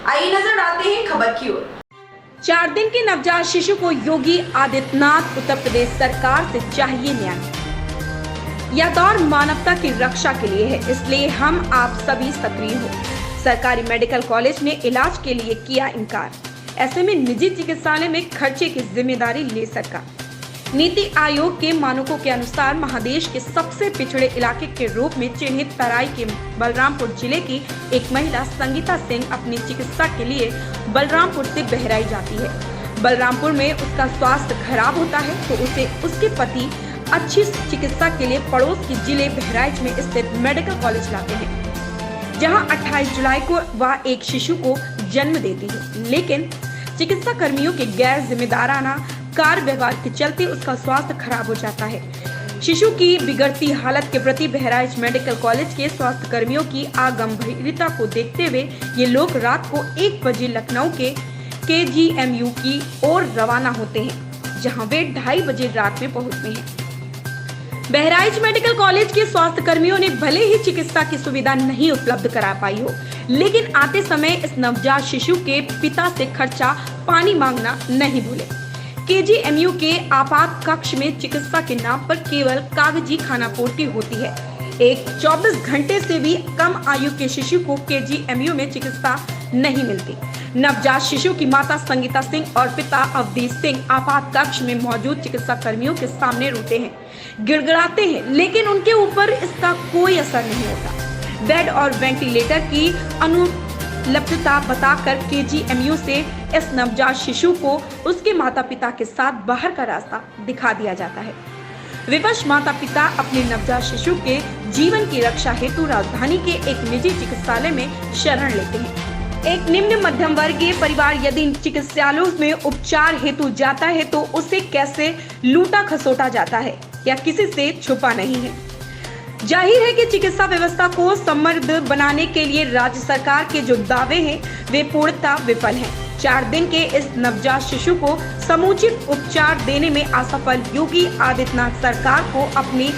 आइए नजर डालते हैं खबर की ओर। 4 दिन के नवजात शिशु को योगी आदित्यनाथ उत्तर प्रदेश सरकार से चाहिए न्याय। यह दौर मानवता की रक्षा के लिए है, इसलिए हम आप सभी सक्रिय हो। सरकारी मेडिकल कॉलेज ने इलाज के लिए किया इनकार, ऐसे में निजी चिकित्सालय में खर्चे की जिम्मेदारी ले सरकार। नीति आयोग के मानकों के अनुसार महादेश के सबसे पिछड़े इलाके के रूप में चिन्हित तराई के बलरामपुर जिले की एक महिला संगीता सिंह अपनी चिकित्सा के लिए बलरामपुर से बहराइच जाती है। बलरामपुर में उसका स्वास्थ्य खराब होता है तो उसे उसके पति अच्छी चिकित्सा के लिए पड़ोस के जिले बहराइच में स्थित मेडिकल कॉलेज लाते हैं, जहां 28 जुलाई को वह एक शिशु को जन्म देती है। लेकिन चिकित्सा कर्मियों के गैर जिम्मेदाराना कार्य व्यवहार के चलते उसका स्वास्थ्य खराब हो जाता है। शिशु की बिगड़ती हालत के प्रति बहराइच मेडिकल कॉलेज के स्वास्थ्य कर्मियों की अगंभीरता को देखते हुए ये लोग रात को 1 बजे लखनऊ के KGMU की ओर रवाना होते हैं, जहां वे 2:30 बजे रात में पहुंचते हैं। बहराइच मेडिकल कॉलेज के स्वास्थ्य कर्मियों ने भले ही चिकित्सा की सुविधा नहीं उपलब्ध करा पाई हो, लेकिन आते समय इस नवजात शिशु के पिता से खर्चा पानी मांगना नहीं भूले। KGMU के आपात कक्ष में चिकित्सा के नाम पर केवल कागजी खानापूर्ति होती है। एक 24 घंटे से भी कम आयु के शिशु को KGMU में चिकित्सा नहीं मिलती। नवजात शिशु की माता संगीता सिंह और पिता अवधेश सिंह आपात कक्ष में मौजूद चिकित्सा कर्मियों के सामने रोते हैं, गिड़गिड़ाते हैं, लेकिन उनके ऊपर इसका कोई असर नहीं होता। बेड और वेंटिलेटर की अनुपलब्धता बताकर KGMU से इस नवजात शिशु को उसके माता पिता के साथ बाहर का रास्ता दिखा दिया जाता है। विवश माता पिता अपने नवजात शिशु के जीवन की रक्षा हेतु राजधानी के एक निजी चिकित्सालय में शरण लेते हैं। एक निम्न मध्यम वर्गीय परिवार यदि इन चिकित्सालयों में उपचार हेतु जाता है तो उसे कैसे लूटा खसोटा जाता है, या किसी से छुपा नहीं है। जाहिर है कि चिकित्सा व्यवस्था को समृद्ध बनाने के लिए राज्य सरकार के जो दावे हैं वे पूर्णतः विफल हैं। 4 दिन के इस नवजात शिशु को समुचित उपचार देने में असफल योगी आदित्यनाथ सरकार को अपनी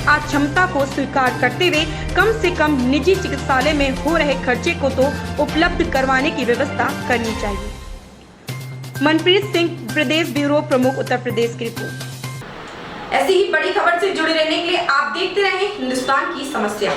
अक्षमता को स्वीकार करते हुए कम से कम निजी चिकित्सालय में हो रहे खर्चे को तो उपलब्ध करवाने की व्यवस्था करनी चाहिए। मनप्रीत सिंह, प्रदेश ब्यूरो प्रमुख, उत्तर प्रदेश की रिपोर्ट। ऐसी ही बड़ी खबर से जुड़े रहने के लिए आप देखते रहें हिंदुस्तान की समस्या।